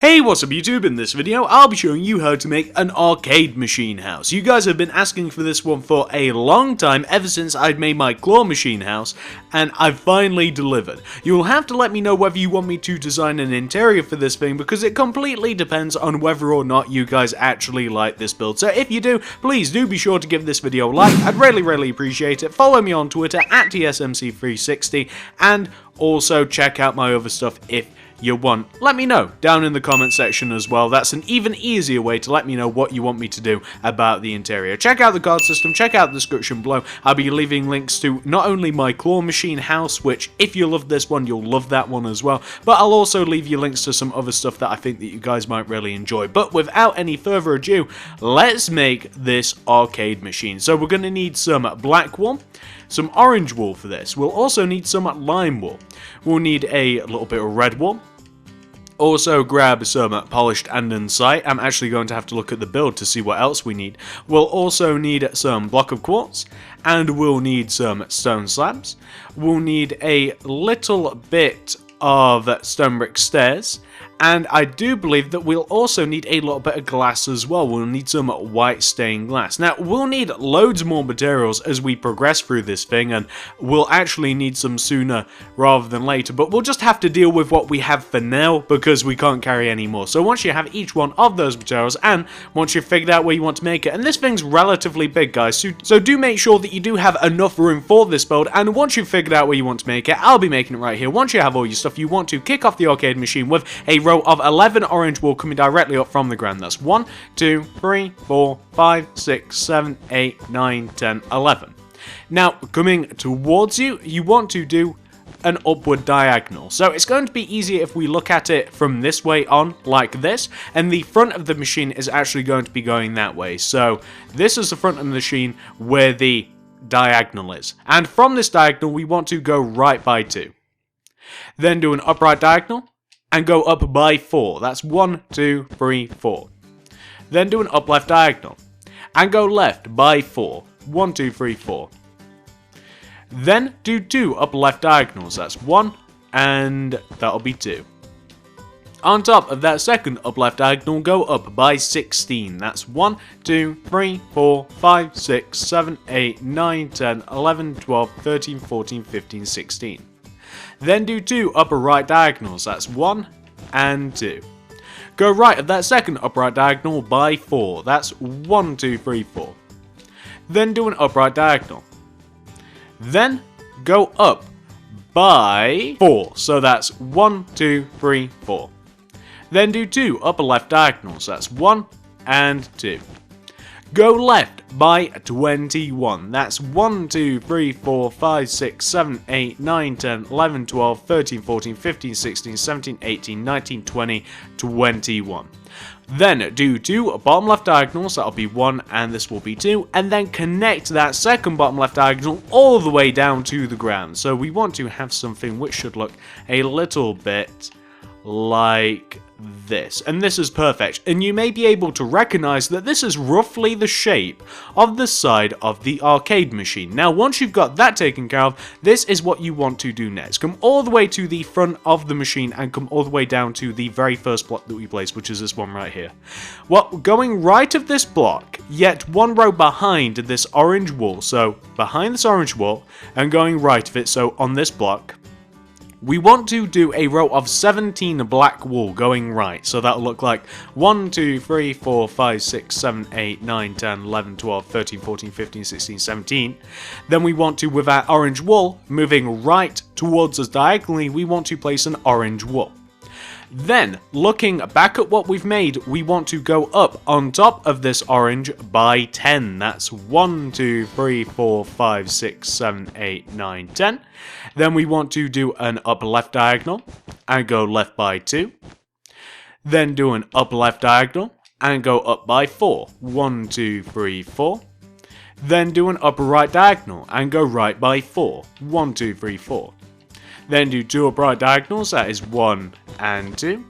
Hey, what's up YouTube? In this video, I'll be showing you how to make an arcade machine house. You guys have been asking for this one for a long time, ever since I'd made my claw machine house, and I've finally delivered. You'll have to let me know whether you want me to design an interior for this thing, because it completely depends on whether or not you guys actually like this build. So if you do, please do be sure to give this video a like. I'd really appreciate it. Follow me on Twitter at TSMC360, and also check out my other stuff if you want. Let me know down in the comment section as well. That's an even easier way to let me know what you want me to do about the interior. Check out the card system, check out the description below. I'll be leaving links to not only my claw machine house, which if you love this one, you'll love that one as well, but I'll also leave you links to some other stuff that I think that you guys might really enjoy. But without any further ado, let's make this arcade machine. So we're going to need some black wool, some orange wool for this. We'll also need some lime wool. We'll need a little bit of red wool. Also grab some polished andesite. I'm actually going to have to look at the build to see what else we need. We'll also need some block of quartz, and we'll need some stone slabs. We'll need a little bit of stone brick stairs, and I do believe that we'll also need a little bit of glass as well. We'll need some white stained glass. Now, we'll need loads more materials as we progress through this thing, and we'll actually need some sooner rather than later, but we'll just have to deal with what we have for now because we can't carry any more. So once you have each one of those materials, and once you've figured out where you want to make it, and this thing's relatively big, guys, so do make sure that you do have enough room for this build, and once you've figured out where you want to make it, I'll be making it right here. Once you have all your stuff, you want to kick off the arcade machine with a row of 11 orange wool coming directly up from the ground. That's 1, 2, 3, 4, 5, 6, 7, 8, 9, 10, 11. Now, coming towards you, you want to do an upward diagonal. So it's going to be easier if we look at it from this way on, like this, and the front of the machine is actually going to be going that way. So this is the front of the machine where the diagonal is. And from this diagonal, we want to go right by 2. Then do an upright diagonal, and go up by 4. That's 1, 2, 3, 4. Then do an up left diagonal, and go left by 4. 1, 2, 3, 4. Then do 2 up left diagonals. That's 1, and that'll be 2. On top of that second up left diagonal, go up by 16. That's 1, 2, 3, 4, 5, 6, 7, 8, 9, 10, 11, 12, 13, 14, 15, 16. Then do 2 upper right diagonals. That's 1 and 2. Go right of that second upright diagonal by 4. That's 1, 2, 3, 4. Then do an upright diagonal. Then go up by 4. So that's 1, 2, 3, 4. Then do 2 upper left diagonals. That's 1 and 2. Go left by 21. That's 1, 2, 3, 4, 5, 6, 7, 8, 9, 10, 11, 12, 13, 14, 15, 16, 17, 18, 19, 20, 21. Then do 2 bottom left diagonals, that'll be 1 and this will be 2, and then connect that second bottom left diagonal all the way down to the ground. So we want to have something which should look a little bit like this, and this is perfect, and you may be able to recognize that this is roughly the shape of the side of the arcade machine. Now once you've got that taken care of, this is what you want to do next. Come all the way to the front of the machine and come all the way down to the very first block that we placed, which is this one right here. Well, going right of this block, yet one row behind this orange wall, so behind this orange wall and going right of it, so on this block, we want to do a row of 17 black wool going right. So that'll look like 1, 2, 3, 4, 5, 6, 7, 8, 9, 10, 11, 12, 13, 14, 15, 16, 17. Then we want to, with our orange wool, moving right towards us diagonally, we want to place an orange wool. Then, looking back at what we've made, we want to go up on top of this orange by 10. That's 1, 2, 3, 4, 5, 6, 7, 8, 9, 10. Then we want to do an up left diagonal and go left by 2. Then do an up left diagonal and go up by 4. 1, 2, 3, 4. Then do an upper right diagonal and go right by 4. 1, 2, 3, 4. Then do 2 upright diagonals, that is 1 and 2.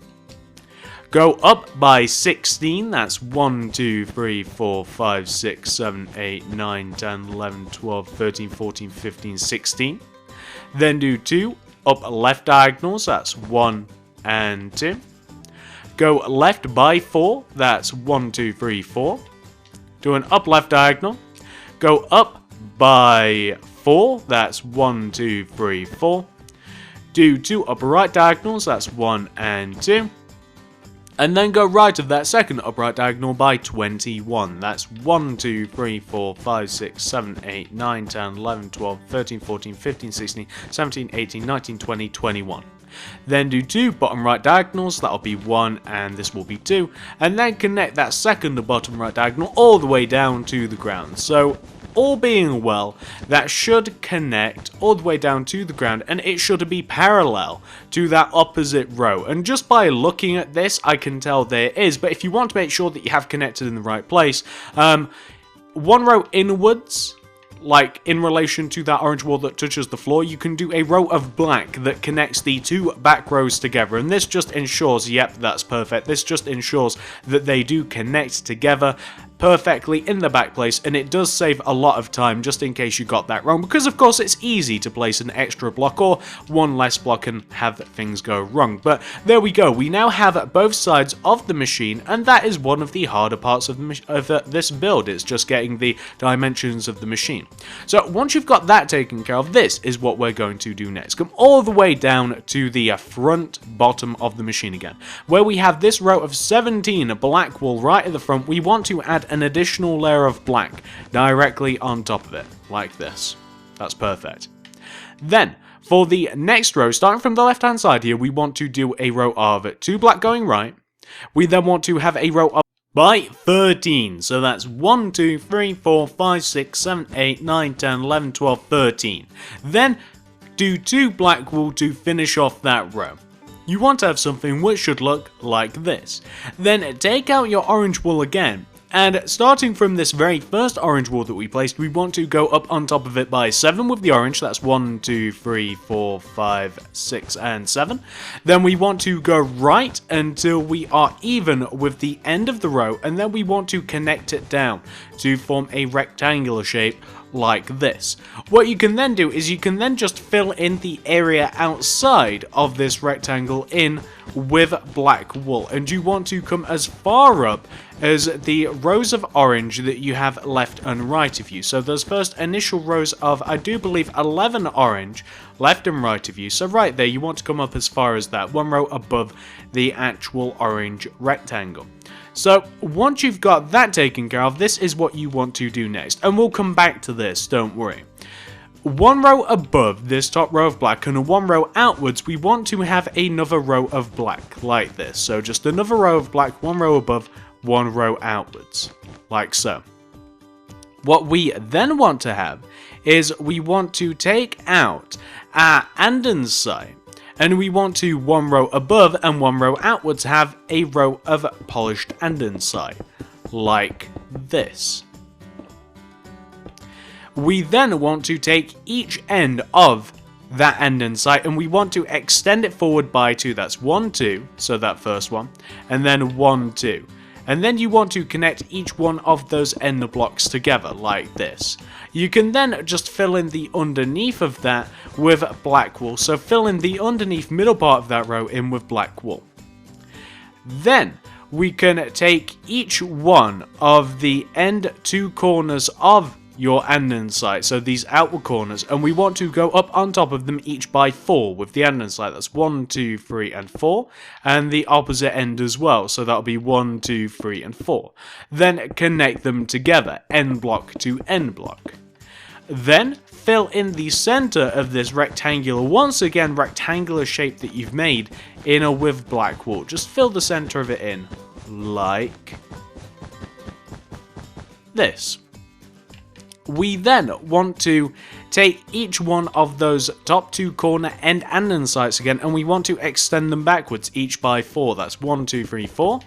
Go up by 16, that's 1, 2, 3, 4, 5, 6, 7, 8, 9, 10, 11, 12, 13, 14, 15, 16. Then do 2 up left diagonals, that's 1 and 2. go left by 4, that's 1, 2, 3, 4. Do an up left diagonal, go up by 4, that's 1, 2, 3, 4. Do 2 upper right diagonals, that's 1 and 2. And then go right of that second upright diagonal by 21. That's 1, 2, 3, 4, 5, 6, 7, 8, 9, 10, 11, 12, 13, 14, 15, 16, 17, 18, 19, 20, 21. Then do 2 bottom right diagonals, that'll be 1 and this will be 2. And then connect that second bottom right diagonal all the way down to the ground. So all being well, that should connect all the way down to the ground, and it should be parallel to that opposite row. And just by looking at this, I can tell there is, but if you want to make sure that you have connected in the right place, one row inwards, like in relation to that orange wall that touches the floor, you can do a row of black that connects the 2 back rows together, and this just ensures, yep, that's perfect, this just ensures that they do connect together perfectly in the back place, and it does save a lot of time just in case you got that wrong, because of course it's easy to place an extra block or one less block and have things go wrong. But there we go, we now have both sides of the machine, and that is one of the harder parts of this build. It's just getting the dimensions of the machine. So once you've got that taken care of, this is what we're going to do next. Come all the way down to the front bottom of the machine again, where we have this row of 17 black wool right at the front. We want to add an additional layer of black directly on top of it, like this. That's perfect. Then, for the next row, starting from the left hand side here, we want to do a row of 2 black going right. We then want to have a row of by 13, so that's 1, 2, 3, 4, 5, 6, 7, 8, 9, 10, 11, 12, 13. Then, do 2 black wool to finish off that row. You want to have something which should look like this. Then take out your orange wool again, and starting from this very first orange wool that we placed, we want to go up on top of it by 7 with the orange. That's 1, 2, 3, 4, 5, 6, and 7. Then we want to go right until we are even with the end of the row, and then we want to connect it down to form a rectangular shape like this. What you can then do is you can then just fill in the area outside of this rectangle in with black wool, and you want to come as far up as the rows of orange that you have left and right of you. So those first initial rows of, I do believe, 11 orange left and right of you. So right there, you want to come up as far as that, 1 row above the actual orange rectangle. So once you've got that taken care of, this is what you want to do next, and we'll come back to this, don't worry. 1 row above this top row of black and 1 row outwards, we want to have another row of black like this. So just another row of black, 1 row above, 1 row outwards, like so. What we then want to have is we want to take out our andesite, and we want to 1 row above and 1 row outwards have a row of polished andesite, like this. We then want to take each end of that andesite and we want to extend it forward by 2. That's 1, 2, so that first one, and then 1, 2. And then you want to connect each one of those end blocks together like this. You can then just fill in the underneath of that with black wool. So fill in the underneath middle part of that row in with black wool. Then we can take each one of the end 2 corners of your andesite, so these outward corners, and we want to go up on top of them each by 4 with the andesite. That's 1, 2, 3, and 4, and the opposite end as well, so that'll be 1, 2, 3, and 4. Then connect them together, end block to end block. Then fill in the center of this rectangular, once again rectangular shape that you've made in with black wool. Just fill the center of it in like this. We then want to take each one of those top 2 corner end andesites again, and we want to extend them backwards each by 4. That's 1, 2, 3, 4.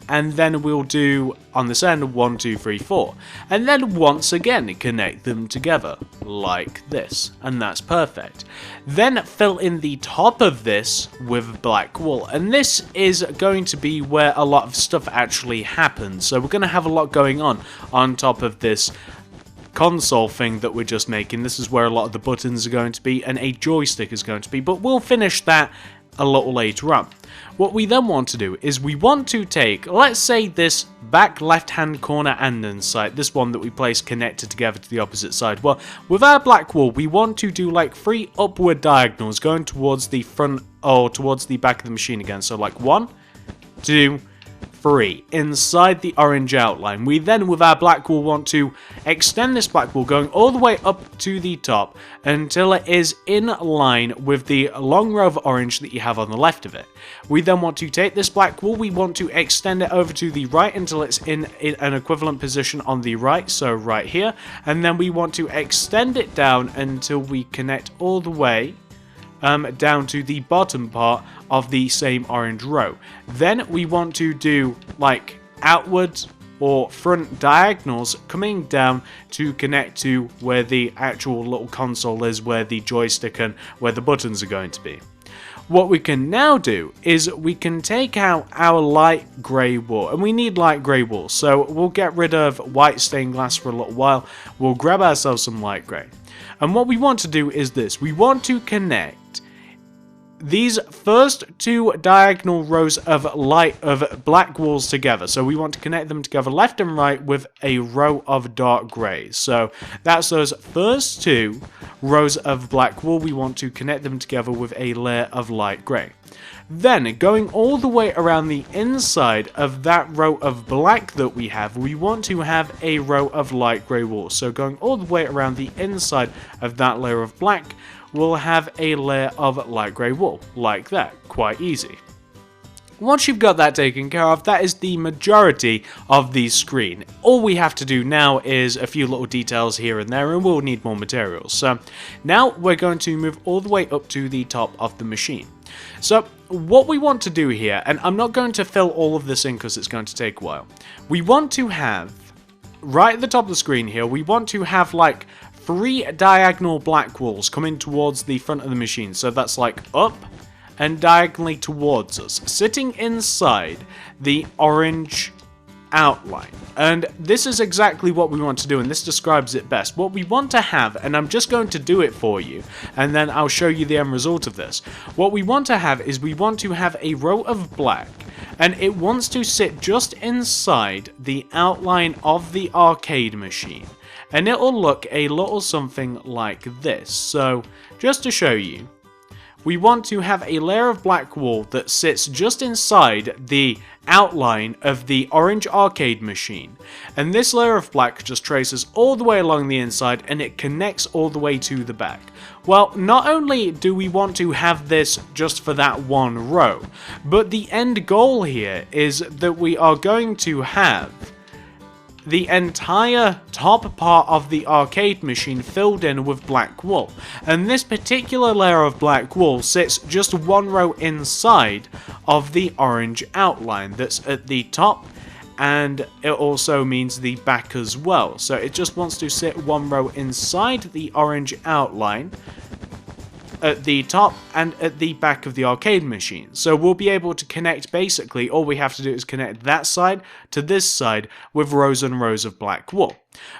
And then we'll do on this end 1, 2, 3, 4. And then once again connect them together like this. And that's perfect. Then fill in the top of this with black wool. And this is going to be where a lot of stuff actually happens. So we're going to have a lot going on top of this console thing that we're just making. This is where a lot of the buttons are going to be and a joystick is going to be, but we'll finish that a little later on. What we then want to do is we want to take, let's say, this back left hand corner and inside, this one that we place connected together to the opposite side. Well, with our black wall, we want to do like 3 upward diagonals going towards the front or towards the back of the machine again. So like 1, 2, 3 inside the orange outline. We then, with our black wall, want to extend this black wall going all the way up to the top until it is in line with the long row of orange that you have on the left of it. We then want to take this black wall, we want to extend it over to the right until it's in an equivalent position on the right, so right here, and then we want to extend it down until we connect all the way down to the bottom part of the same orange row. Then we want to do like outwards or front diagonals coming down to connect to where the actual little console is, where the joystick and where the buttons are going to be. What we can now do is we can take out our light grey wall, and we need light grey wall, so we'll get rid of white stained glass for a little while. We'll grab ourselves some light grey, and what we want to do is this: we want to connect these first 2 diagonal rows of black walls together. So we want to connect them together left and right with a row of dark grey. So that's those first 2 rows of black wall. We want to connect them together with a layer of light grey. Then, going all the way around the inside of that row of black that we have, we want to have a row of light grey walls. So going all the way around the inside of that layer of black, we'll have a layer of light grey wall, like that. Quite easy. Once you've got that taken care of, that is the majority of the screen. All we have to do now is a few little details here and there, and we'll need more materials. So now we're going to move all the way up to the top of the machine. So what we want to do here, and I'm not going to fill all of this in because it's going to take a while. We want to have, right at the top of the screen here, we want to have like 3 diagonal black walls coming towards the front of the machine. So that's like up and diagonally towards us, sitting inside the orange outline. And this is exactly what we want to do, and this describes it best. What we want to have, and I'm just going to do it for you, and then I'll show you the end result of this. What we want to have is we want to have a row of black, and it wants to sit just inside the outline of the arcade machine. And it'll look a little something like this. So, just to show you, we want to have a layer of black wall that sits just inside the outline of the orange arcade machine. And this layer of black just traces all the way along the inside, and it connects all the way to the back. Well, not only do we want to have this just for that one row, but the end goal here is that we are going to have the entire top part of the arcade machine filled in with black wool. And this particular layer of black wool sits just one row inside of the orange outline that's at the top, and it also means the back as well. So it just wants to sit one row inside the orange outline at the top and at the back of the arcade machine. So we'll be able to connect, basically all we have to do is connect that side to this side with rows and rows of black wool.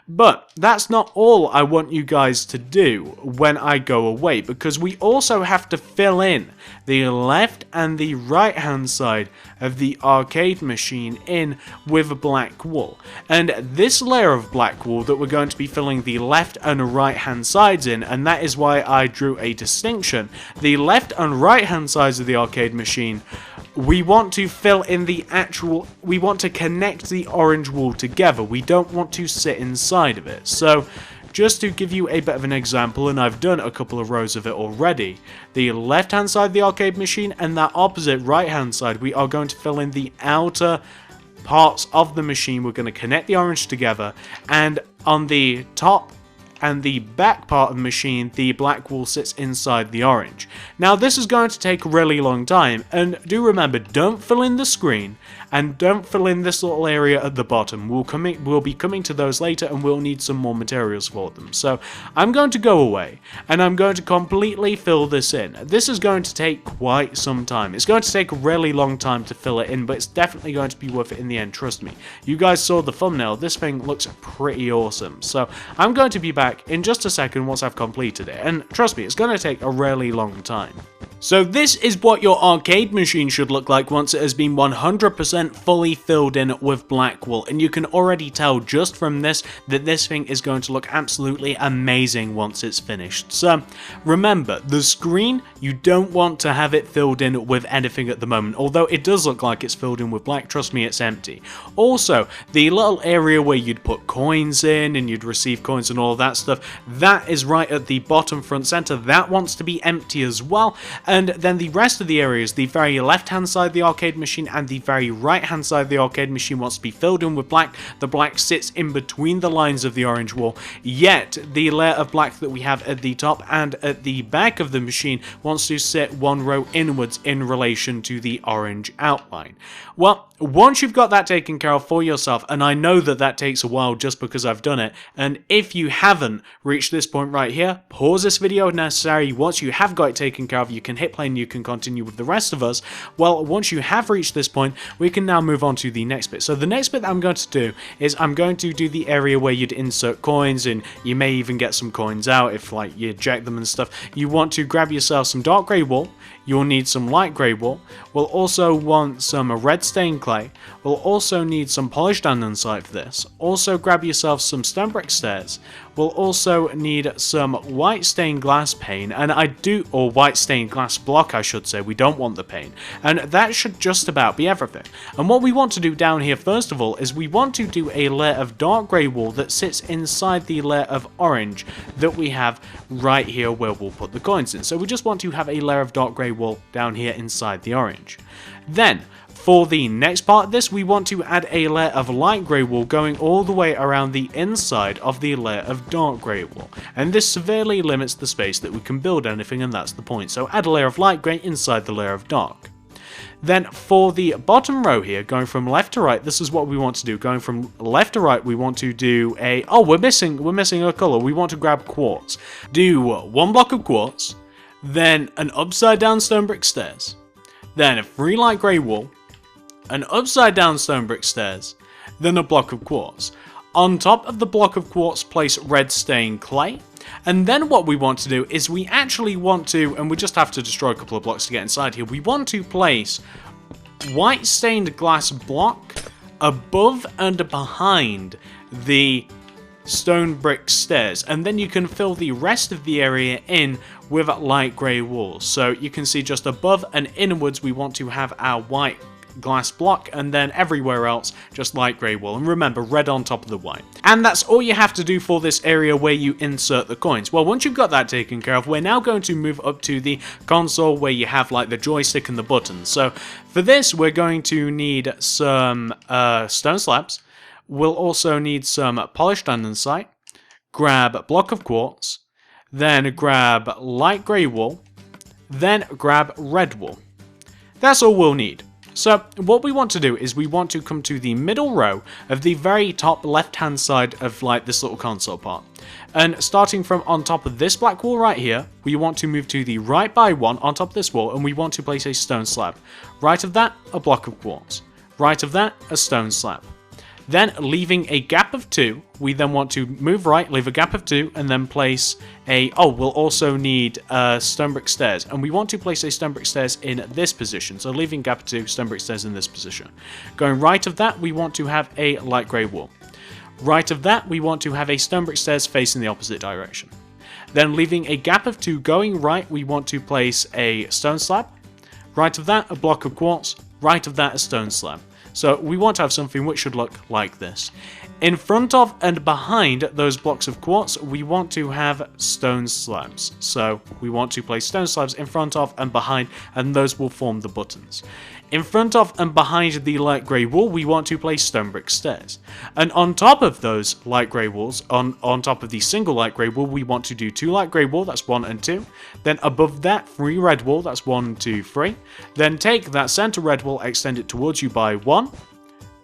But that's not all I want you guys to do when I go away, because we also have to fill in the left and the right hand side of the arcade machine in with black wool. And this layer of black wool that we're going to be filling the left and right hand sides in, and that is why I drew a distinction. The left and right hand sides of the arcade machine, we want to fill in we want to connect the orange wool together. We don't want to sit inside of it. So just to give you a bit of an example, and I've done a couple of rows of it already, the left hand side of the arcade machine and that opposite right hand side, we are going to fill in the outer parts of the machine. We're going to connect the orange together, and on the top and the back part of the machine, the black wool sits inside the orange. Now this is going to take a really long time, and do remember, don't fill in the screen and don't fill in this little area at the bottom. We'll be coming to those later, and we'll need some more materials for them. So I'm going to go away and I'm going to completely fill this in. This is going to take quite some time. It's going to take a really long time to fill it in, but it's definitely going to be worth it in the end, trust me. You guys saw the thumbnail, this thing looks pretty awesome. So I'm going to be back in just a second once I've completed it, and trust me, it's going to take a really long time. So this is what your arcade machine should look like once it has been 100% fully filled in with black wool, and you can already tell just from this that this thing is going to look absolutely amazing once it's finished. So remember, the screen, you don't want to have it filled in with anything at the moment, although it does look like it's filled in with black, trust me, it's empty. Also, the little area where you'd put coins in and you'd receive coins and all that stuff, that is right at the bottom front center, that wants to be empty as well. And then the rest of the areas, the very left hand side of the arcade machine and the very right hand side of the arcade machine wants to be filled in with black. The black sits in between the lines of the orange wall, yet the layer of black that we have at the top and at the back of the machine wants to sit one row inwards in relation to the orange outline. Well, once you've got that taken care of for yourself, and I know that that takes a while just because I've done it, and if you haven't reached this point right here, pause this video if necessary. Once you have got it taken care of, you can hit play and you can continue with the rest of us. Well, once you have reached this point, we can now move on to the next bit. So the next bit that I'm going to do is I'm going to do the area where you'd insert coins, and you may even get some coins out if like you eject them and stuff. You want to grab yourself some dark grey wool. You'll need some light grey wool. We'll also want some red stained clay. We'll also need some polished andesite for this. Also grab yourself some stone brick stairs. We'll also need some white stained glass pane, and or white stained glass block I should say, we don't want the pane. And that should just about be everything. And what we want to do down here first of all is we want to do a layer of dark grey wool that sits inside the layer of orange that we have right here where we'll put the coins in. So we just want to have a layer of dark grey wool down here inside the orange. Then, for the next part of this, we want to add a layer of light grey wool going all the way around the inside of the layer of dark grey wool. And this severely limits the space that we can build anything, and that's the point. So add a layer of light grey inside the layer of dark. Then for the bottom row here, going from left to right, this is what we want to do. Going from left to right, we want to do a... Oh, we're missing a colour. We want to grab quartz. Do one block of quartz, then an upside down stone brick stairs, then 3 light grey wool, an upside down stone brick stairs, then a block of quartz. On top of the block of quartz, place red stained clay. And then what we want to do is we actually want to, and we just have to destroy a couple of blocks to get inside here, we want to place white stained glass block above and behind the stone brick stairs, and then you can fill the rest of the area in with light grey wool. So you can see just above and inwards we want to have our white glass block, and then everywhere else just light grey wool, and remember, red on top of the white. And that's all you have to do for this area where you insert the coins. Well, once you've got that taken care of, we're now going to move up to the console where you have like the joystick and the buttons. So for this we're going to need some stone slabs. We'll also need some polished andesite, grab a block of quartz, then grab light grey wool, then grab red wool. That's all we'll need. So what we want to do is we want to come to the middle row of the very top left hand side of like this little console part. And starting from on top of this black wall right here, we want to move to the right by one on top of this wall, and we want to place a stone slab. Right of that, a block of quartz. Right of that, a stone slab. Then, leaving a gap of 2, we then want to move right, leave a gap of 2, and then place a... Oh, we'll also need stone brick stairs. And we want to place a stone brick stairs in this position. So leaving gap of 2, stone brick stairs in this position. Going right of that, we want to have a light grey wall. Right of that, we want to have a stone brick stairs facing the opposite direction. Then leaving a gap of 2 going right, we want to place a stone slab. Right of that, a block of quartz. Right of that, a stone slab. So we want to have something which should look like this. In front of and behind those blocks of quartz, we want to have stone slabs. So we want to place stone slabs in front of and behind, and those will form the buttons. In front of and behind the light grey wall, we want to place stone brick stairs. And on top of those light grey walls, on top of the single light grey wall, we want to do 2 light grey wall, that's 1 and 2. Then above that, 3 red wall, that's 1, 2, 3. Then take that center red wall, extend it towards you by 1,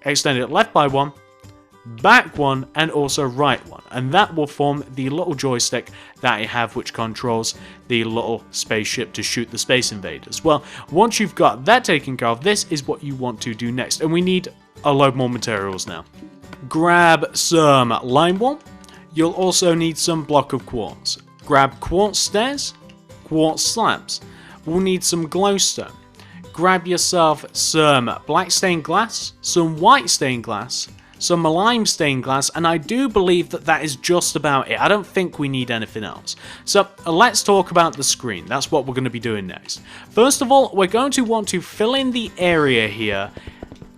extend it left by 1, back 1, and also right 1, and that will form the little joystick that I have which controls the little spaceship to shoot the space invaders. Well, once you've got that taken care of, this is what you want to do next, and we need a load more materials now. Grab some lime wool. You'll also need some block of quartz. Grab quartz stairs, quartz slabs. we'll need some glowstone. Grab yourself some black stained glass, some white stained glass, some lime stained glass, and I do believe that that is just about it. I don't think we need anything else. So let's talk about the screen. That's what we're going to be doing next. First of all, we're going to want to fill in the area here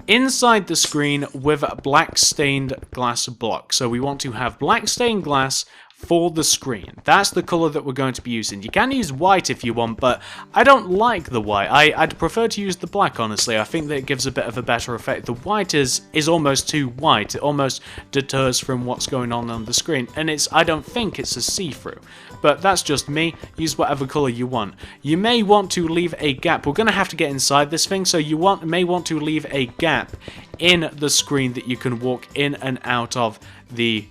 inside the screen with black stained glass block. So we want to have black stained glass for the screen. That's the color that we're going to be using. You can use white if you want, but I don't like the white. I'd prefer to use the black, honestly. I think that it gives a bit of a better effect. The white is almost too white. It almost deters from what's going on the screen, and I don't think it's a see-through. But that's just me. Use whatever color you want. You may want to leave a gap. We're going to have to get inside this thing, so you may want to leave a gap in the screen that you can walk in and out of the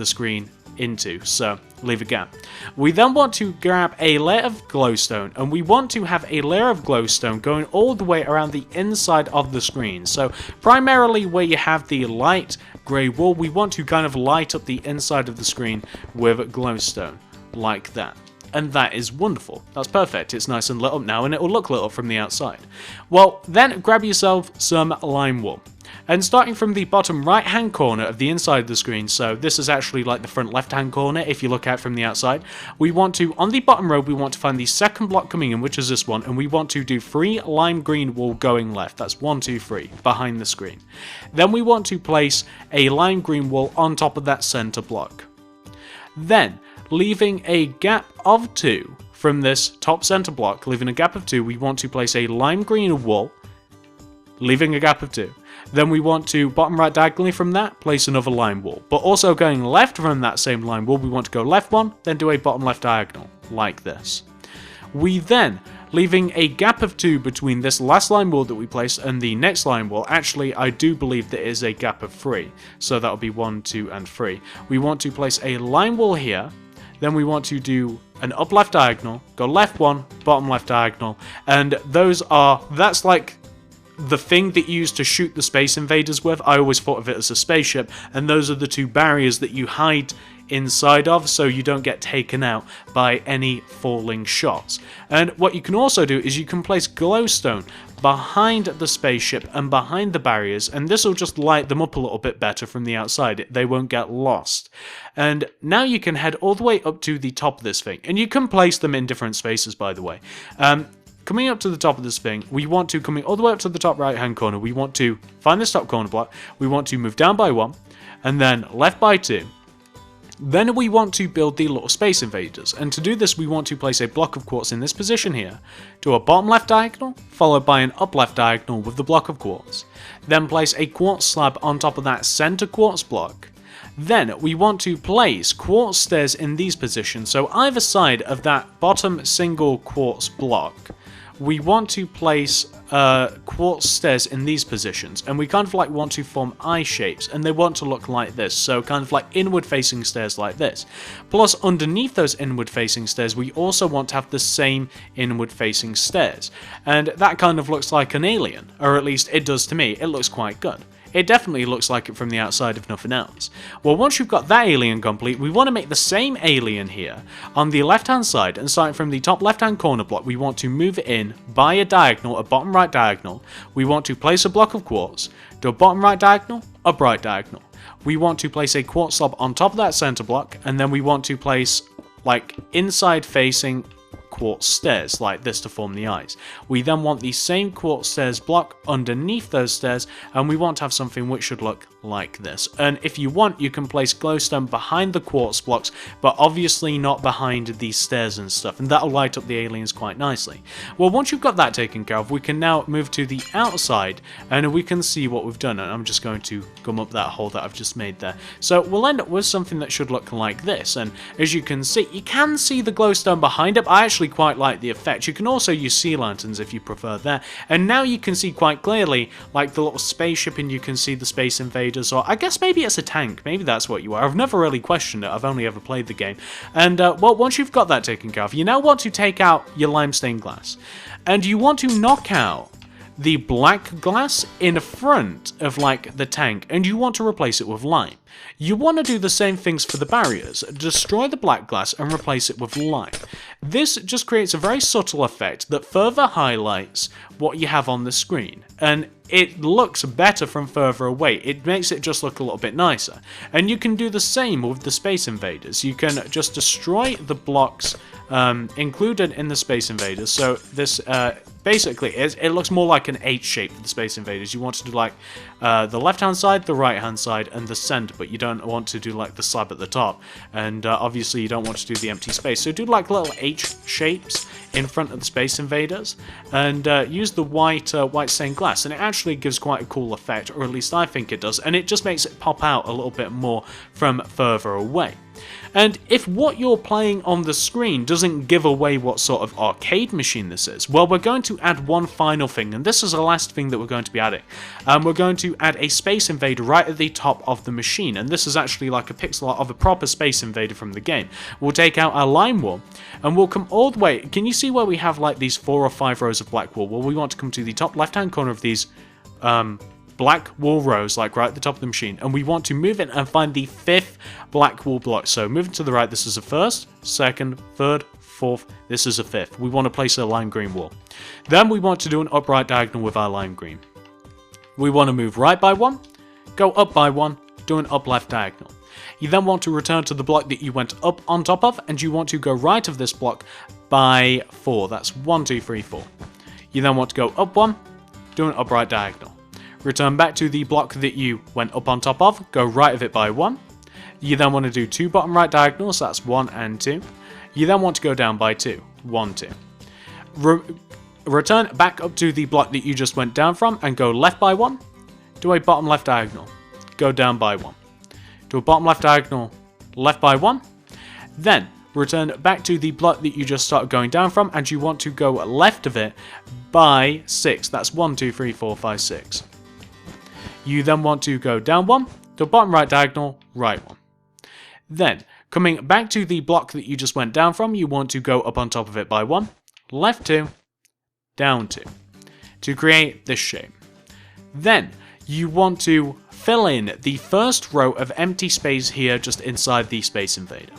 screen into, so leave a gap. We then want to grab a layer of glowstone, and we want to have a layer of glowstone going all the way around the inside of the screen. So primarily where you have the light grey wool, we want to kind of light up the inside of the screen with glowstone, like that. And that is wonderful. That's perfect. It's nice and lit up now, and it will look lit up from the outside. Well, then grab yourself some lime wool. And starting from the bottom right hand corner of the inside of the screen, so this is actually like the front left hand corner if you look out from the outside, we want to, on the bottom row, we want to find the second block coming in, which is this one, and we want to do 3 lime green wool going left. That's 1, 2, 3 behind the screen. Then we want to place a lime green wool on top of that center block. Then, leaving a gap of 2 from this top center block, leaving a gap of 2, we want to place a lime green wool, leaving a gap of 2. Then we want to, bottom right diagonally from that, place another lime wool. But also going left from that same lime wool, we want to go left 1, then do a bottom left diagonal, like this. We then, leaving a gap of 2 between this last lime wool that we placed and the next lime wool, actually I do believe there is a gap of 3, so that'll be 1, 2, and 3. We want to place a lime wool here, then we want to do an up left diagonal, go left 1, bottom left diagonal, and that's like the thing that you use to shoot the space invaders with. I always thought of it as a spaceship, and those are the 2 barriers that you hide inside of so you don't get taken out by any falling shots. And what you can also do is you can place glowstone behind the spaceship and behind the barriers, and this will just light them up a little bit better from the outside. They won't get lost. And now you can head all the way up to the top of this thing, and you can place them in different spaces, by the way. Coming up to the top of this thing, we want to, coming all the way up to the top right hand corner, we want to find this top corner block, we want to move down by 1, and then left by 2. Then we want to build the little space invaders, and to do this we want to place a block of quartz in this position here, do a bottom left diagonal, followed by an up left diagonal with the block of quartz. Then place a quartz slab on top of that center quartz block. Then we want to place quartz stairs in these positions, so either side of that bottom single quartz block, we want to place quartz stairs in these positions, and we kind of like want to form eye shapes, and they want to look like this, so kind of like inward facing stairs like this. Plus underneath those inward facing stairs we also want to have the same inward facing stairs, and that kind of looks like an alien, or at least it does to me. It looks quite good. It definitely looks like it from the outside if nothing else. Well, once you've got that alien complete, we want to make the same alien here on the left hand side, and starting from the top left hand corner block, we want to move it in by a diagonal, a bottom right diagonal. We want to place a block of quartz, do a bottom right diagonal, up right diagonal. We want to place a quartz slab on top of that center block, and then we want to place like inside facing quartz stairs like this to form the eyes. We then want the same quartz stairs block underneath those stairs, and we want to have something which should look like this. And if you want, you can place glowstone behind the quartz blocks, but obviously not behind these stairs and stuff, and that'll light up the aliens quite nicely. Well, once you've got that taken care of, we can now move to the outside and we can see what we've done. And I'm just going to gum up that hole that I've just made there. So we'll end up with something that should look like this, and as you can see the glowstone behind it. I actually quite like the effect. You can also use sea lanterns if you prefer that, and now you can see quite clearly like the little spaceship, and you can see the space invaders, or I guess maybe it's a tank, maybe that's what you are. I've never really questioned it, I've only ever played the game. And well, once you've got that taken care of, you now want to take out your limestone glass, and you want to knock out the black glass in front of like the tank and you want to replace it with lime. You want to do the same things for the barriers. Destroy the black glass and replace it with lime. This just creates a very subtle effect that further highlights what you have on the screen, and it looks better from further away. It makes it just look a little bit nicer. And you can do the same with the Space Invaders. You can just destroy the blocks included in the Space Invaders. So this basically it looks more like an H shape for the Space Invaders. You want to do like the left hand side, the right hand side, and the center, but you don't want to do like the slab at the top. And obviously you don't want to do the empty space. So do like little H shapes in front of the Space Invaders, and use the white stained glass, and it actually gives quite a cool effect, or at least I think it does, and it just makes it pop out a little bit more from further away. And if what you're playing on the screen doesn't give away what sort of arcade machine this is, well, we're going to add one final thing, and this is the last thing that we're going to be adding. We're going to add a Space Invader right at the top of the machine, and this is actually like a pixel art of a proper Space Invader from the game. We'll take out our lime wool, and we'll come all the way. Can you see where we have like these 4 or 5 rows of black wool? Well, we want to come to the top left-hand corner of these black wool rows, like right at the top of the machine, and we want to move it and find the 5th black wool block. So moving to the right, this is a 1st, 2nd, 3rd, 4th, this is a 5th. We want to place a lime green wool. Then we want to do an upright diagonal with our lime green. We want to move right by 1, go up by 1, do an up left diagonal. You then want to return to the block that you went up on top of, and you want to go right of this block by 4. That's 1, 2, 3, 4. You then want to go up 1, do an upright diagonal. Return back to the block that you went up on top of, go right of it by 1. You then want to do 2 bottom right diagonals, that's 1 and 2. You then want to go down by 2, 1, 2. Return back up to the block that you just went down from and go left by 1. Do a bottom left diagonal, go down by 1. Do a bottom left diagonal, left by 1. Then return back to the block that you just started going down from, and you want to go left of it by 6. That's 1, 2, 3, 4, 5, 6. You then want to go down 1, to bottom right diagonal, right 1. Then, coming back to the block that you just went down from, you want to go up on top of it by 1, left 2, down 2, to create this shape. Then, you want to fill in the first row of empty space here just inside the Space Invader.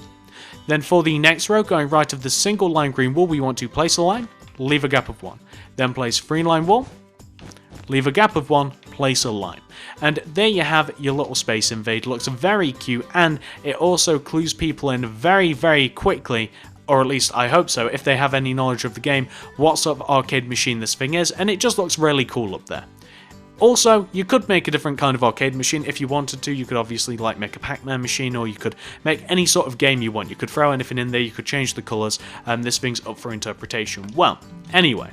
Then for the next row, going right of the single lime green wool, we want to place a line, leave a gap of 1. Then place 3 lime wool, leave a gap of 1, place a line. And there you have your little Space Invader. Looks very cute, and it also clues people in very, very quickly, or at least I hope so, if they have any knowledge of the game, what sort of arcade machine this thing is, and it just looks really cool up there. Also, you could make a different kind of arcade machine if you wanted to. You could obviously like make a Pac-Man machine, or you could make any sort of game you want. You could throw anything in there, you could change the colours, and this thing's up for interpretation. Well, anyway,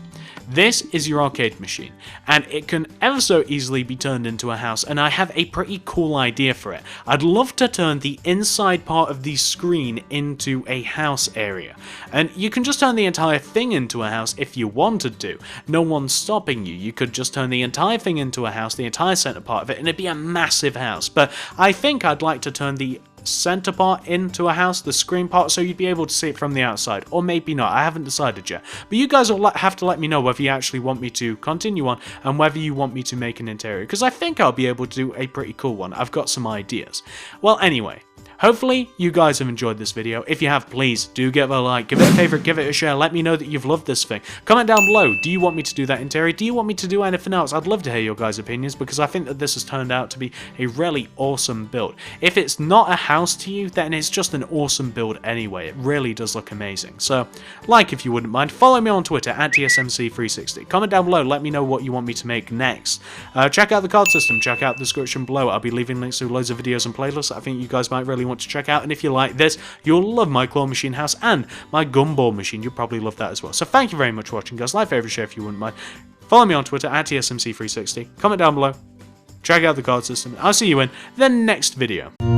this is your arcade machine, and it can ever so easily be turned into a house, and I have a pretty cool idea for it. I'd love to turn the inside part of the screen into a house area, and you can just turn the entire thing into a house if you wanted to. No one's stopping you. You could just turn the entire thing into a house, the entire center part of it, and it'd be a massive house. But I think I'd like to turn the center part into a house, the screen part, so you'd be able to see it from the outside, or maybe not. I haven't decided yet, but you guys will have to let me know whether you actually want me to continue on and whether you want me to make an interior, because I think I'll be able to do a pretty cool one. I've got some ideas. Well, anyway, hopefully you guys have enjoyed this video. If you have, please do give it a like, give it a favorite, give it a share. Let me know that you've loved this thing. Comment down below, do you want me to do that interior? Do you want me to do anything else? I'd love to hear your guys' opinions, because I think that this has turned out to be a really awesome build. If it's not a house to you, then it's just an awesome build anyway. It really does look amazing. So, like if you wouldn't mind, follow me on Twitter at TSMC360. Comment down below, let me know what you want me to make next. Check out the card system, check out the description below. I'll be leaving links to loads of videos and playlists I think you guys might really want to check out, and if you like this, you'll love my claw machine house and my gumball machine. You'll probably love that as well. So thank you very much for watching, guys. Like, favorite, share if you wouldn't mind. Follow me on Twitter at TSMC360. Comment down below. Check out the card system. I'll see you in the next video.